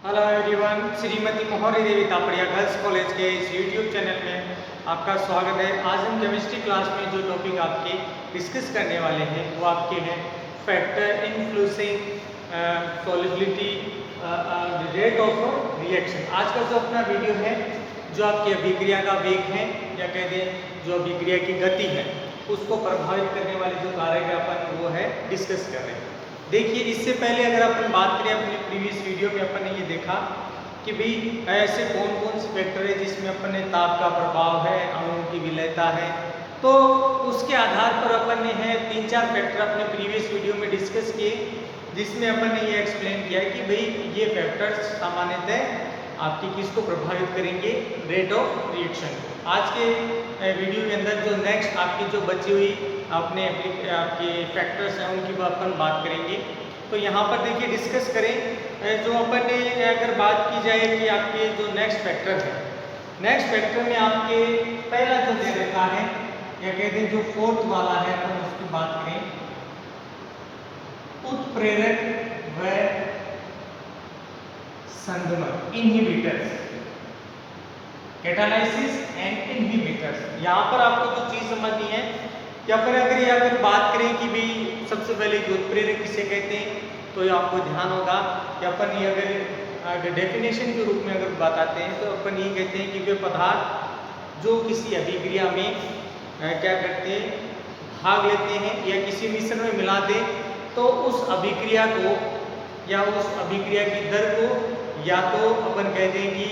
Hello everyone, Shrimati मोहरी देवी Tapadia girls college के इस यूट्यूब चैनल में आपका स्वागत है। आज हम केमिस्ट्री क्लास में जो टॉपिक आपके डिस्कस करने वाले हैं वो आपके हैं factor influencing solubility rate of reaction. आज का जो अपना वीडियो है जो आपकी अभिक्रिया का वेग है या कह दें जो अभिक्रिया की गति है उसको प्रभावित करने वाले जो कारक है अपन वो है डिस्कस कर रहे हैं। देखिए, इससे पहले अगर अपन बात करें अपनी प्रीवियस वीडियो में अपन ने ये देखा कि भाई ऐसे कौन कौन से फैक्टर है जिसमें अपन ने ताप का प्रभाव है, अणुओं की विलयता है, तो उसके आधार पर अपन ने है 3-4 फैक्टर अपने प्रीवियस वीडियो में डिस्कस किए जिसमें अपन ने ये एक्सप्लेन किया कि भाई ये फैक्टर्स सामान्यतः आपकी किसको प्रभावित करेंगे, रेट ऑफ रिएक्शन को। आज के वीडियो के अंदर जो नेक्स्ट आपकी जो बची हुई आपने आपके फैक्टर्स हैं उनकी अपन बात करेंगे। तो यहाँ पर देखिए डिस्कस करें जो अपन ने अगर बात की जाए कि आपके जो नेक्स्ट फैक्टर है, नेक्स्ट फैक्टर में आपके पहला जो दे रखा है या कहते हैं जो फोर्थ वाला है अपन उसकी बात करें, उत्प्रेरक व संगमक, इनहिबिटर्स, कैटालाइसिस एंड इनहिबिटर्स। यहाँ पर आपको जो चीज समझनी है या फिर अगर बात करें कि भाई सबसे पहले जो उत्प्रेरक किसे कहते हैं तो ये आपको ध्यान होगा कि अपन ये अगर डेफिनेशन के रूप में अगर बताते हैं तो अपन ये कहते हैं कि वे पदार्थ जो किसी अभिक्रिया में क्या करते हैं, भाग लेते हैं या किसी मिश्रण में मिला दे तो उस अभिक्रिया को या उस अभिक्रिया की दर को या तो अपन कहते हैं कि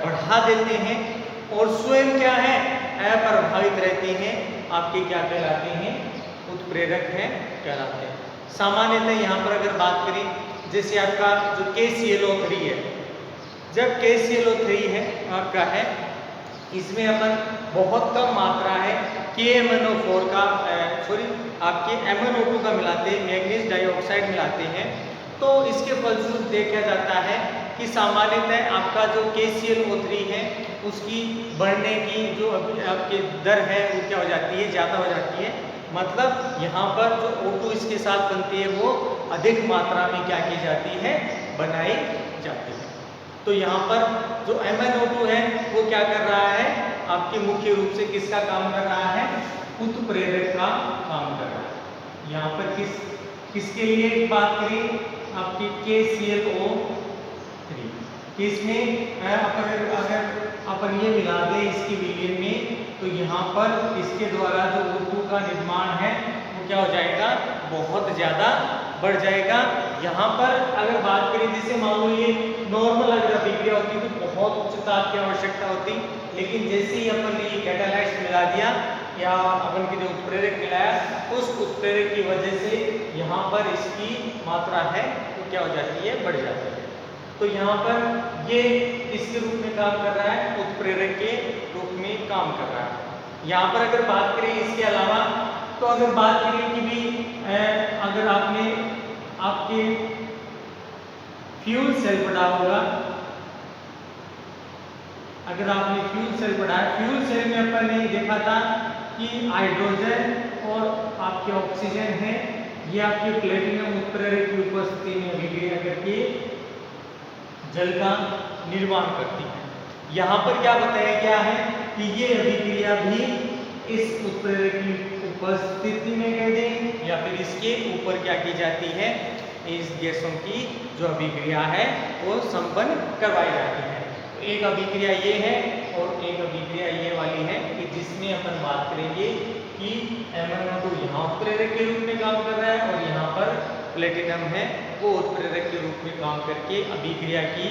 बढ़ा देते हैं और स्वयं क्या है अप्रभावित रहते हैं, आपके क्या कहलाते हैं, उत्प्रेरक हैं कहलाते हैं। सामान्यतः यहाँ पर अगर बात करें जैसे आपका जो KClO3 है, जब KClO3 है आपका है इसमें अपन बहुत कम मात्रा है KMnO4 का आपके MnO2 का मिलाते हैं, मैग्नीज डाइऑक्साइड मिलाते हैं, तो इसके फलस्वरूप देखा जाता है कि सामान्यतः आपका जो KClO3 है उसकी बढ़ने की जो आपकी दर है वो क्या हो जाती है, ज़्यादा हो जाती है। मतलब यहाँ पर जो O2 इसके साथ बनती है वो अधिक मात्रा में क्या की जाती है, बनाई जाती है। तो यहाँ पर जो MnO2 है वो क्या कर रहा है, आपके मुख्य रूप से किसका काम कर रहा है, उत्प्रेरक का काम कर रहा है। यहाँ पर किसके लिए बात करें, आपकी KClO3 किसमें अगर अपन ये मिला दें इसकी विलयन में तो यहाँ पर इसके द्वारा जो O2 का निर्माण है वो क्या हो जाएगा, बहुत ज़्यादा बढ़ जाएगा। यहाँ पर अगर बात करें जैसे मान लो ये नॉर्मल अगर अभिक्रिया होती तो बहुत उच्च ताप की आवश्यकता होती, लेकिन जैसे ही अपन ने ये कैटालाइस्ट मिला दिया या अपन के जो उत्प्रेरक मिलाया उस उत्प्रेरक की वजह से यहाँ पर इसकी मात्रा है वो क्या हो जाती है, बढ़ जाती है। तो यहाँ पर ये इसके रूप में काम कर रहा है, उत्प्रेरक के रूप में काम कर रहा है। यहाँ पर अगर बात करें इसके अलावा तो अगर बात करें कि भी अगर आपके फ्यूल सेल पढ़ा होगा, अगर आपने फ्यूल सेल पढ़ा है, फ्यूल सेल में अपन ने देखा था कि हाइड्रोजन और आपके ऑक्सीजन है ये आपके प्लेटिनम उत्प्रेरक की उपस्थिति में अभिक्रिया करके जल का निर्माण करती है। यहाँ पर क्या बताया गया है कि ये अभिक्रिया भी इस उत्प्रेरक की उपस्थिति में कह दें या फिर इसके ऊपर क्या की जाती है, इस गैसों की जो अभिक्रिया है वो संपन्न करवाई जाती है। तो एक अभिक्रिया ये है और एक अभिक्रिया ये वाली है कि जिसमें अपन बात करेंगे कि MnO2 यहाँ उत्प्रेरक के रूप में काम कर रहा है और यहाँ पर प्लेटिनम है वो उत्प्रेरक के रूप में काम करके अभिक्रिया की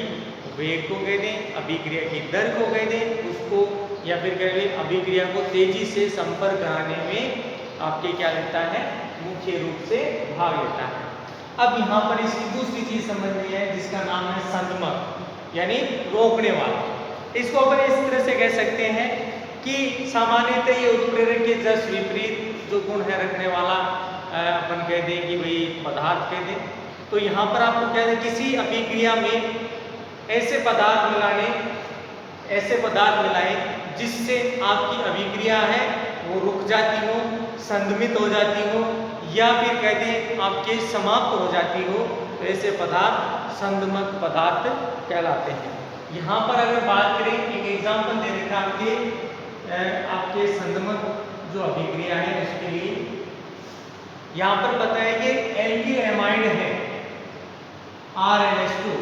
वेग को कह दें, अभिक्रिया की दर को कह दें उसको, या फिर कह दें अभिक्रिया को तेजी से संपर्क कराने में आपके क्या लेता है, मुख्य रूप से भाग लेता है। अब यहाँ पर इसकी दूसरी चीज समझनी है जिसका नाम है संगमक यानी रोकने वाला। इसको अपन इस तरह से कह सकते हैं कि सामान्यतः ये उत्प्रेरक के जस्ट विपरीत जो गुण है रखने वाला अपन कह दें कि भाई पदार्थ कह दें। तो यहाँ पर आपको क्या है, किसी अभिक्रिया में ऐसे पदार्थ मिलाएं जिससे आपकी अभिक्रिया है वो रुक जाती हो, संगमित हो जाती हो या फिर कह दें आपके समाप्त हो जाती हो, तो ऐसे पदार्थ संदमक पदार्थ कहलाते हैं। यहाँ पर अगर बात करें, एक एग्जाम्पल दे रखा आपके संदमक जो अभिक्रिया है उसके लिए, यहाँ पर बताएंगे एल्किल एमाइड है RNH2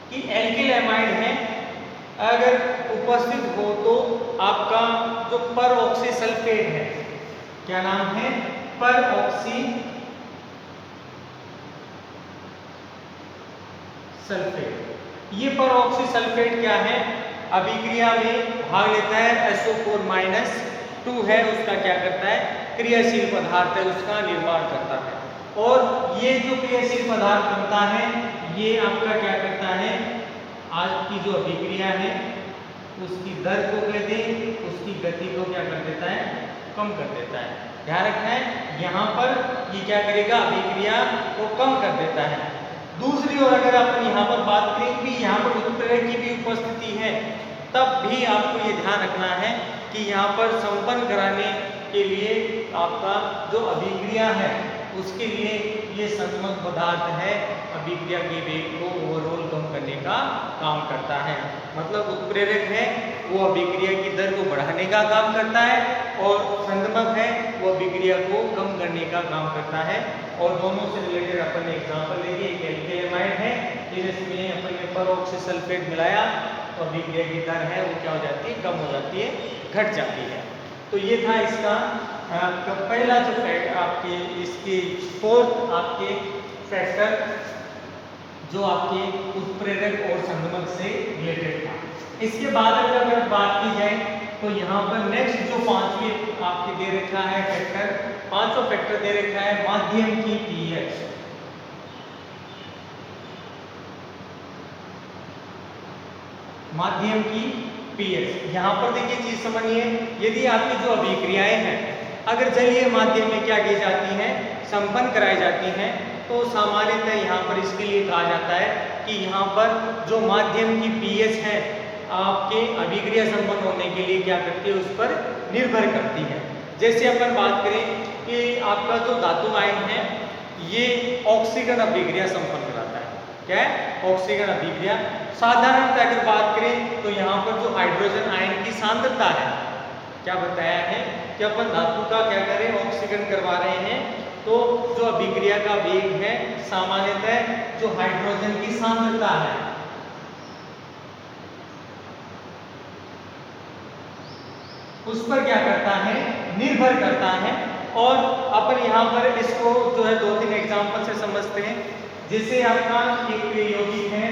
कि एल्किल एमाइड है अगर उपस्थित हो तो आपका जो पर ऑक्सी सल्फेट है, क्या नाम है, पर ऑक्सी सल्फेट। ये पर ऑक्सी सल्फेट क्या है, अभिक्रिया में भाग लेता है, SO4-2 है उसका क्या करता है, क्रियाशील पदार्थ है उसका निर्माण करता है। और ये जो क्रियाशील पदार्थ बनता है ये आपका क्या करता है, आज की जो अभिक्रिया है उसकी दर को कहते हैं, उसकी गति को क्या कर देता है, कम कर देता है। ध्यान रखना है यहाँ पर ये क्या करेगा, अभिक्रिया को कम कर देता है। दूसरी ओर अगर अपन यहाँ पर बात करें कि यहाँ पर उत्प्रेरक की भी उपस्थिति है, तब भी आपको ये ध्यान रखना है कि यहाँ पर संपन्न कराने के लिए आपका जो अभिक्रिया है उसके लिए ये संदमक पदार्थ है अभिक्रिया के वेग को ओवरऑल कम करने का काम करता है। मतलब उत्प्रेरक है वो अभिक्रिया की दर को बढ़ाने का काम करता है और संदमक है वो अभिक्रिया को कम करने का काम करता है। और दोनों से रिलेटेड अपन ने एग्जांपल लेके, एक एल्किल एमाइड है जिसमें अपन ने पर ऑक्सी सल्फेट मिलाया तो अभिक्रिया की दर है वो क्या हो जाती है, कम हो जाती है, घट जाती है। तो ये था इसका पहला जो आपके इसके फोर्थ आपके फैक्टर जो आपके उत्प्रेरक और संदमक से रिलेटेड था। इसके बाद अगर बात की जाए तो यहाँ पर नेक्स्ट जो पांचवें आपके दे रखा है फैक्टर, पांचों फैक्टर दे रखा है माध्यम की पीएच। माध्यम की पीएच, यहाँ पर देखिए चीज समझिए, यदि आपकी जो अभिक्रियाएं हैं अगर जलीय माध्यम में क्या की जाती हैं, संपन्न कराई जाती हैं, तो सामान्यतः यहाँ पर इसके लिए कहा जाता है कि यहाँ पर जो माध्यम की पीएच है आपके अभिक्रिया संपन्न होने के लिए क्या करती है, उस पर निर्भर करती है। जैसे अपन बात करें कि आपका जो धातु आयन है ये ऑक्सीकरण अभिक्रिया संपन्न कराता है, क्या है, ऑक्सीकरण अभिक्रिया। साधारणतः अगर बात करें तो यहाँ पर जो हाइड्रोजन आयन की सांद्रता है, क्या बताया है कि अपन धातु का क्या करें, ऑक्सीकरण करवा रहे हैं, तो जो अभिक्रिया का वेग है सामान्यतः जो हाइड्रोजन की सांद्रता है उस पर क्या करता है, निर्भर करता है। और अपन यहाँ पर इसको जो है 2-3 एग्जांपल से समझते हैं। जैसे आपका एक यौगिक है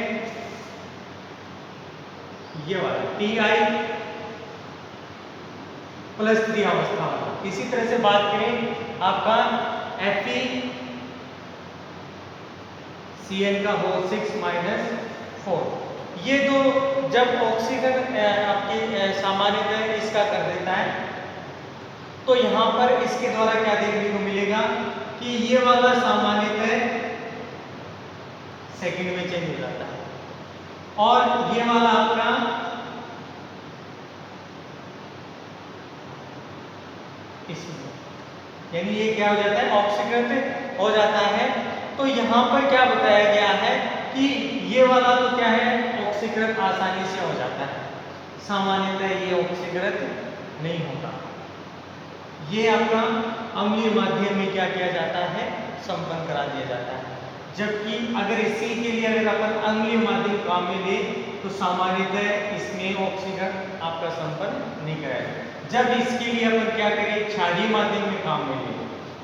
ये वाला Ti+3 अवस्था वाला। इसी तरह से बात करें आपका FeCl6-4, ये जो जब ऑक्सीजन आपकी सामान्यतः इसका कर देता है तो यहाँ पर इसके द्वारा क्या देखने को मिलेगा कि ये वाला सामान्यतः सेकंड में चेंज हो जाता है और ये वाला आपका इसमें, यानी ये क्या हो जाता है, ऑक्सीकरण हो जाता है। तो यहाँ पर क्या बताया गया है कि ये वाला तो क्या है, ऑक्सीकरण आसानी से हो जाता है, सामान्यतः ये ऑक्सीकरण नहीं होता। ये आपका अम्लीय माध्यम में क्या किया जाता है, संपन्न करा दिया जाता है। जबकि अगर इसी के लिए अगर अपन अम्लीय माध्यम काम में ले तो सामान्यतः इसमें ऑक्सीकरण आपका संपन्न नहीं कराएगा। जब इसके लिए अपन क्या करें, क्षारीय माध्यम में काम में ले,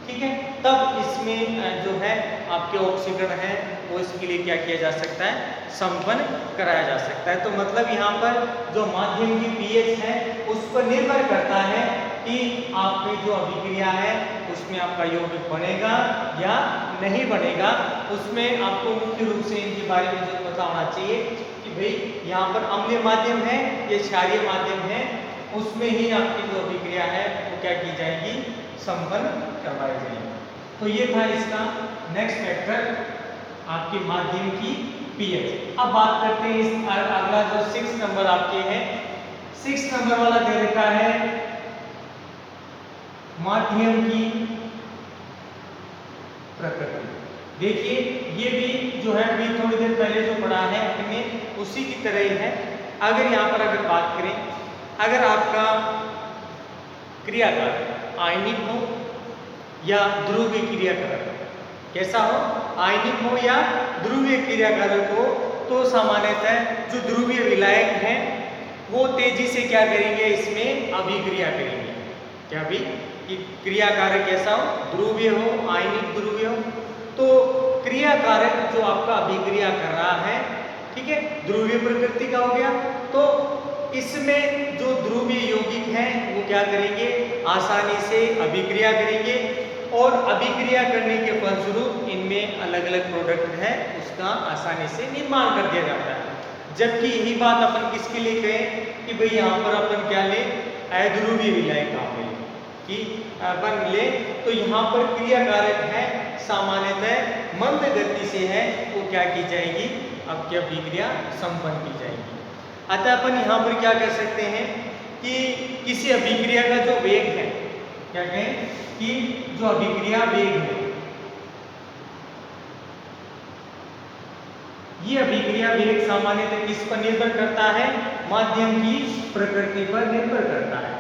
ठीक है, तब इसमें जो है आपके ऑक्सीकरण है वो इसके लिए क्या किया जा सकता है, संपन्न कराया जा सकता है। तो मतलब यहाँ पर जो माध्यम की पीएच है उस पर निर्भर करता है कि आपकी जो अभिक्रिया है उसमें आपका यौगिक बनेगा या नहीं बनेगा। उसमें आपको मुख्य रूप से इनके बारे में जो पता होना चाहिए कि भाई यहाँ पर अम्लीय माध्यम है, ये क्षारीय माध्यम है, उसमें ही आपकी जो अभिक्रिया है वो क्या की जाएगी, संपन्न करवाई जाएगी। तो ये था इसका नेक्स्ट फैक्टर आपके माध्यम की पीएच। अब बात करते हैं इस अगला जो 6 नंबर आपके हैं, 6 नंबर वाला दे रखा है माध्यम की प्रकृति। देखिए ये भी जो है अभी थोड़ी देर पहले जो पढ़ा है अपने उसी की तरह ही है। अगर यहाँ पर अगर बात करें, अगर आपका क्रियाकारक आयनिक हो या ध्रुवीय क्रियाकारक, कैसा हो, आयनिक हो या ध्रुवीय क्रियाकारक हो, तो सामान्यतः जो ध्रुवीय विलायक हैं वो तेजी से क्या करेंगे, इसमें अभिक्रिया करेंगे। क्या भी कि क्रियाकारक कैसा हो, ध्रुवीय हो, आयनिक ध्रुवीय हो, तो क्रियाकारक जो आपका अभिक्रिया कर रहा है, ठीक है, ध्रुवीय प्रकृति का हो गया, तो इसमें जो ध्रुवीय यौगिक हैं वो क्या करेंगे, आसानी से अभिक्रिया करेंगे और अभिक्रिया करने के फलस्वरूप इनमें अलग अलग प्रोडक्ट है उसका आसानी से निर्माण कर दिया जाता है। जबकि यही बात अपन किसके लिए कहें कि भाई यहाँ पर अपन क्या ले, अध्रुवीय विलायक का ले कि अपन ले, तो यहाँ पर क्रियाकारक है सामान्यतः मंद गति से है, वो क्या की जाएगी, अब क्या अभिक्रिया संपन्न की जाएगी। अतः अपन यहाँ पर क्या कर सकते हैं कि किसी अभिक्रिया का जो वेग है, क्या कहें कि जो अभिक्रिया वेग है, ये अभिक्रिया वेग सामान्यतः किस पर निर्भर करता है, माध्यम की प्रकृति पर निर्भर करता है।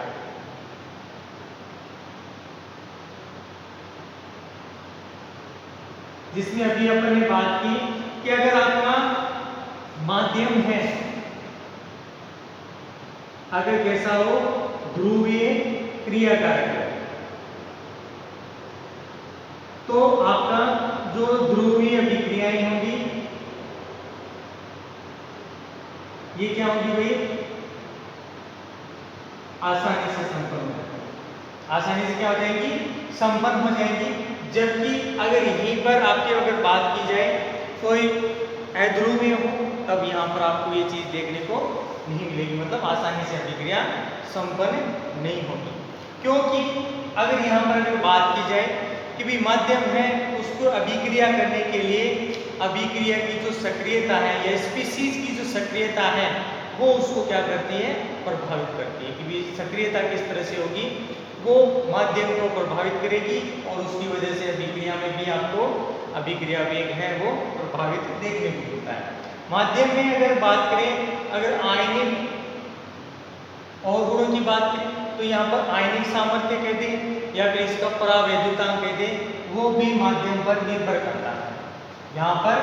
जिसमें अभी अपन ने बात की कि अगर आपका माध्यम है, अगर कैसा हो, ध्रुवीय क्रियाकारक है, तो आपका जो ध्रुवीय अभिक्रियाएं होंगी ये क्या होगी भाई, आसानी से संपन्न हो जाएगी, आसानी से क्या हो जाएगी, संपन्न हो जाएगी। जबकि अगर यहीं पर आपकी अगर बात की जाए कोई अध्रुवीय हो, तब यहाँ पर आपको ये चीज देखने को नहीं मिलेगी, मतलब आसानी से अभिक्रिया संपन्न नहीं होगी। क्योंकि अगर यहाँ पर अगर बात की जाए कि भी माध्यम है, उसको अभिक्रिया करने के लिए अभिक्रिया की जो सक्रियता है या स्पीशीज की जो सक्रियता है वो उसको क्या करती है, प्रभावित करती है। कि भी सक्रियता किस तरह से होगी, वो माध्यम को प्रभावित करेगी और उसकी वजह से अभिक्रिया में भी आपको अभिक्रिया वेग है वो प्रभावित देखने को मिलता है। माध्यम में अगर बात करें, अगर आयनिक और गुणों की बात करें तो यहाँ पर आयनिक सामर्थ्य कह दें या फिर इसका परावैद्युतांक कह दें, वो भी माध्यम पर निर्भर करता है। यहाँ पर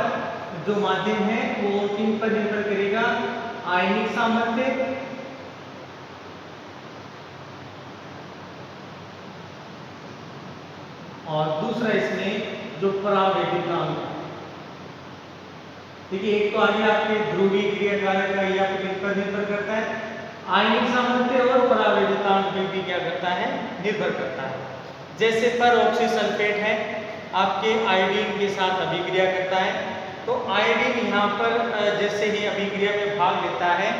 जो माध्यम है वो किन पर निर्भर करेगा, आयनिक सामर्थ्य और दूसरा इसमें जो परावैद्युतांक है। देखिए एक तो आगे आपके ध्रुवीय क्रियाकारक का या फिर पर निर्भर करता है, आयनिक सामर्थ्य और परावैद्युतांक पर भी क्या करता है, निर्भर करता है। जैसे पर ऑक्सीसल्फेट है, आपके आयोडीन के साथ अभिक्रिया करता है, तो आयोडीन यहाँ पर जैसे ही अभिक्रिया में भाग लेता है,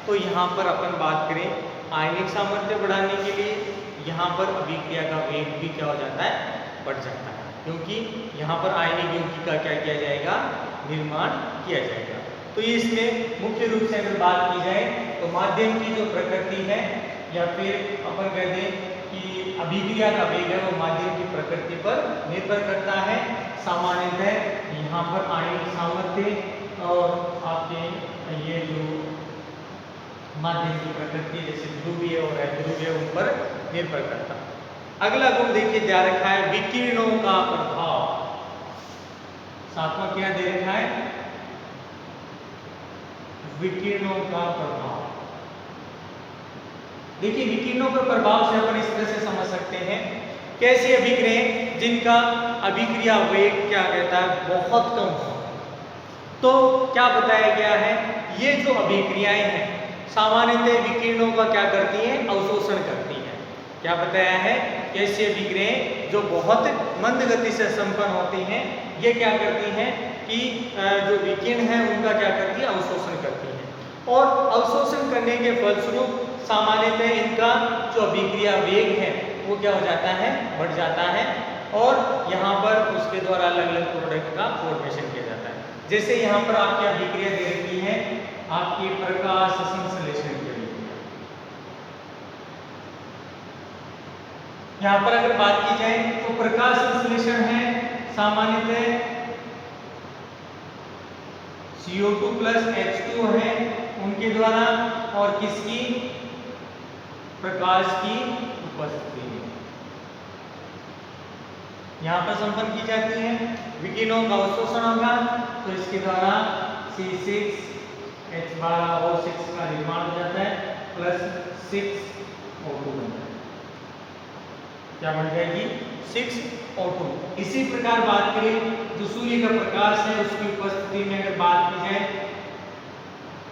तो यहाँ पर अपन बात करें आयनिक सामर्थ्य बढ़ाने के लिए, यहाँ पर अभिक्रिया का वेग भी क्या हो जाता है, बढ़ जाता है, क्योंकि यहाँ पर आयनिक यौगिक का क्या किया जाएगा, निर्माण किया जाएगा। तो ये इसमें मुख्य रूप से अगर बात की जाए तो माध्यम की जो प्रकृति है या फिर अपन कह दें कि अभिक्रिया का वेग है वो माध्यम की प्रकृति पर निर्भर करता है। सामान्यतः यहाँ पर आयनिक सामर्थ्य और आपके ये जो माध्यम की प्रकृति जैसे ध्रुवीय और अध्रुवीय उन पर निर्भर करता है। अगला गुण देखिए दिया रखा है विकिरणों का प्रभाव। सातवां क्या दे रखा है, विकिरणों का प्रभाव। देखिए विकिरणों के प्रभाव से अपन इस तरह से समझ सकते हैं, कैसे अभिक्रिया जिनका अभिक्रिया वेग क्या कहता है बहुत कम हो, तो क्या बताया गया है, ये जो अभिक्रियाएं हैं सामान्यतः विकिरणों का क्या करती हैं, अवशोषण करती हैं। क्या बताया है, कैसी अभिक्रियाएं जो बहुत मंद गति से संपन्न होती हैं, ये क्या करती हैं कि जो विकिरण है उनका क्या करती है, अवशोषण करती है। और अवशोषण करने के फलस्वरूप सामान्यतः इनका जो अभिक्रिया वेग है वो क्या हो जाता है, बढ़ जाता है और यहाँ पर उसके द्वारा अलग अलग प्रोडक्ट का फॉर्मेशन किया जाता है। जैसे यहाँ पर आपकी अभिक्रिया दे रखी है आपकी प्रकाश संश्लेषण के लिए। यहाँ पर अगर बात की जाए तो प्रकाश संश्लेषण है सामान्यतः CO2 प्लस H2 है उनके द्वारा, और किसकी, प्रकाश की उपस्थिति में यहाँ पर संपन्न की जाती है। विकिरणों का अवशोषण होगा तो इसके द्वारा C6H12O6 का निर्माण हो जाता है, प्लस 6O2 बनता है। क्या बन जाएगी, 6O2। इसी प्रकार बात करें जो सूर्य का प्रकाश है उसकी उपस्थिति में अगर बात की जाए,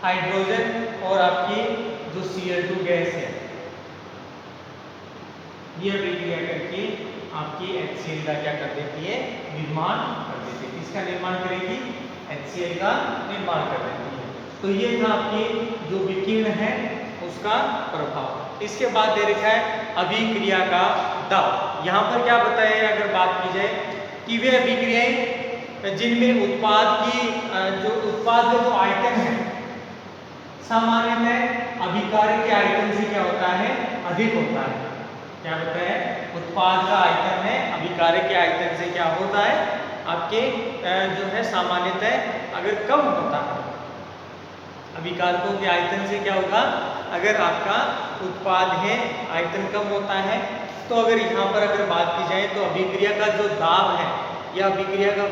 हाइड्रोजन और आपकी जो Cl2 गैस है ये अभिक्रिया करके आपकी HCl का क्या कर देती है, निर्माण कर देती है। इसका निर्माण करेगी, HCl का निर्माण कर देती है। तो ये था आपके जो विकिरण है उसका प्रभाव। इसके बाद दे रखा है अभिक्रिया का दाब। यहाँ पर क्या बताया है, अगर बात की जाए कि वे अभिक्रियाएं जिनमें उत्पाद का जो आयतन है सामान्यतः अभिकारक के आयतन से क्या होता है, अधिक होता है। क्या होता है, उत्पाद का आयतन है अभिकारक के आयतन से क्या होता है, आपके जो है सामान्यतः अगर कम होता है, अभिकारकों के आयतन से क्या होगा, अगर आपका उत्पाद है आयतन कम होता है। तो अगर यहाँ पर अगर बात की जाए तो अभिक्रिया का जो दाब है या अभिक्रिया का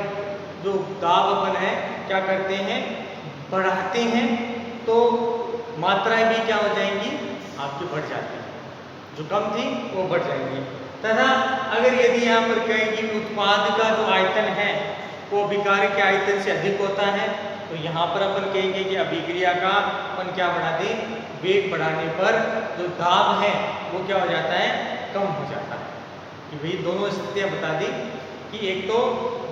जो दाब अपन है क्या करते हैं, बढ़ाते हैं, तो मात्राएं भी क्या हो जाएंगी, आपकी बढ़ जाती है, जो कम थी वो बढ़ जाएंगी। तथा अगर यदि यहाँ पर कहें कि उत्पाद का जो आयतन है वो अभिकारक के आयतन से अधिक होता है, तो यहाँ पर अपन कहेंगे कि अभिक्रिया का अपन क्या बढ़ा दें, वेग बढ़ाने पर जो दाब है वो क्या हो जाता है, कम हो जाता है। कि भाई दोनों स्थितियाँ बता दी कि एक तो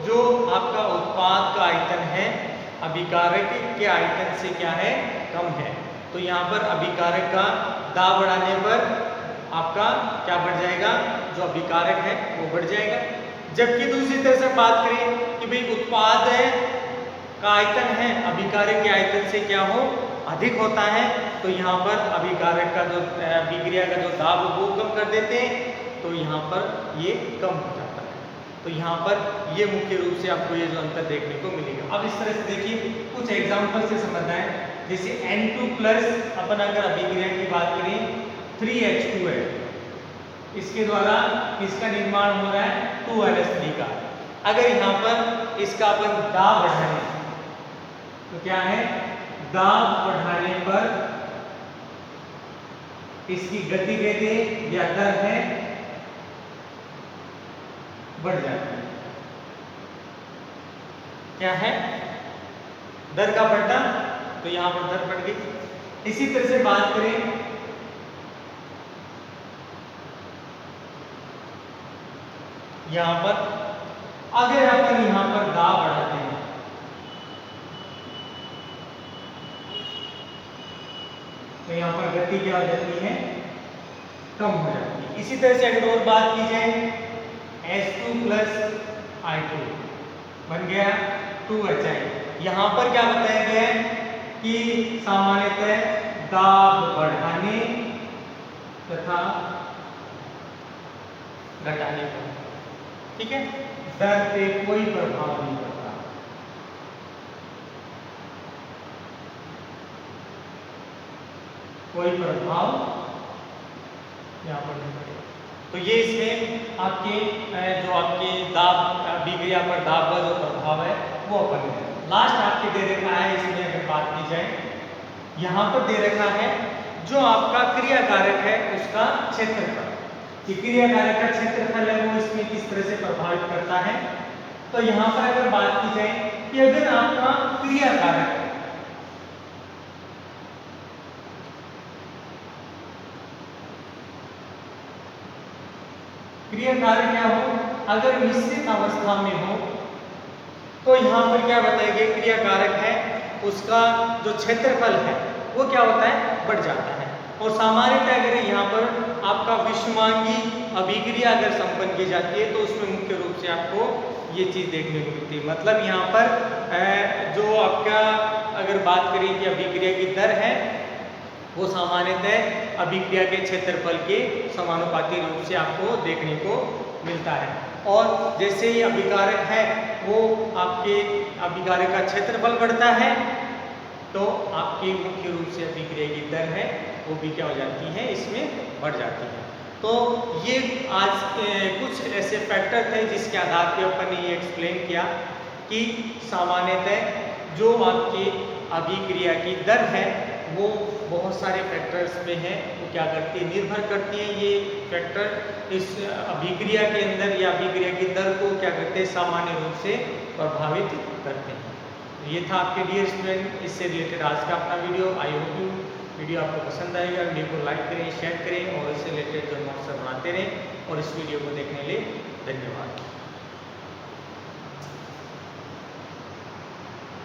जो आपका उत्पाद का आयतन है अभिकारक के आयतन से क्या है, कम है, तो यहाँ पर अभिकारक का दाब बढ़ाने पर आपका क्या बढ़ जाएगा, जो अभिकारक है वो बढ़ जाएगा। जबकि दूसरी तरह से बात करें कि भाई उत्पाद का आयतन है अभिकारक के आयतन से क्या हो, अधिक होता है, तो यहाँ पर अभिकारक का जो अभिक्रिया का जो दाब वो कम कर देते हैं, तो यहाँ पर ये कम हो जाता है। तो यहाँ पर ये मुख्य रूप से आपको ये जो अंतर देखने को मिलेगा। अब इस तरह से देखिए कुछ एग्जाम्पल से समझना है। जैसे N2 प्लस अपन अगर अभिक्रिया की बात करें 3H2 है, इसके द्वारा किसका निर्माण हो रहा है, 2NH3 का। अगर यहाँ पर इसका अपन दाब बढ़ाएं तो क्या है, दाब बढ़ाने पर इसकी गतिविधि या दर है बढ़ जाती है। क्या है, दर का बढ़ना, तो यहां पर दर बढ़ गई। इसी तरह से बात करें यहां पर, अगर अपन यहां पर दाब बढ़ाते हैं तो यहां पर गति क्या हो जाती है, कम हो जाती है। इसी तरह से अगर और बात की जाए H2 प्लस I2 बन गया 2HI। यहाँ पर क्या बताया गया है कि सामान्यतः दाब बढ़ाने तथा घटाने पर, ठीक है, दर पे कोई प्रभाव नहीं पड़ता। कोई प्रभाव यहाँ पर नहीं पड़ेगा। तो ये इसमें आपके जो आपके दाब अभिक्रिया पर दाब का जो प्रभाव है वो अपन है। लास्ट आपके दे रखा है, इसमें अगर बात की जाए यहाँ पर दे रखा है जो आपका क्रियाकारक है उसका क्षेत्रफल, कि क्रियाकारक का क्षेत्रफल है वो इसमें किस तरह से प्रभावित करता है। तो यहाँ पर अगर बात की जाए कि अगर आपका क्रियाकारक क्रियाकारक क्या हो, अगर मिश्रित अवस्था में हो तो यहाँ पर क्या बताया गया, क्रियाकारक है उसका जो क्षेत्रफल है वो क्या होता है, बढ़ जाता है। और सामान्यतः अगर यहाँ पर आपका विषमांगी अभिक्रिया अगर संपन्न की जाती है तो उसमें मुख्य रूप से आपको ये चीज़ देखने को मिलती है। मतलब यहाँ पर जो आपका अगर बात करें कि अभिक्रिया की दर है वो सामान्यतः अभिक्रिया के क्षेत्रफल के समानुपाती रूप से आपको देखने को मिलता है। और जैसे ही अभिकारक है वो आपके अभिकारक का क्षेत्रफल बढ़ता है तो आपकी मुख्य रूप से अभिक्रिया की दर है वो भी क्या हो जाती है, इसमें बढ़ जाती है। तो ये आज कुछ ऐसे फैक्टर थे जिसके आधार पर अपन ने ये एक्सप्लेन किया कि सामान्यतः जो आपकी अभिक्रिया की दर है वो बहुत सारे फैक्टर्स पे हैं, वो क्या करती है, निर्भर करती है। ये फैक्टर इस अभिक्रिया के अंदर या अभिक्रिया की दर को क्या करते हैं, सामान्य रूप से प्रभावित करते हैं। ये था आपके डियर स्टूडेंट इससे रिलेटेड आज का अपना video. I hope you video आपको पसंद आएगा। वीडियो को लाइक करें, शेयर करें और इससे रिलेटेड जो नोट्स बनाते रहें। और इस वीडियो को देखने के लिए धन्यवाद।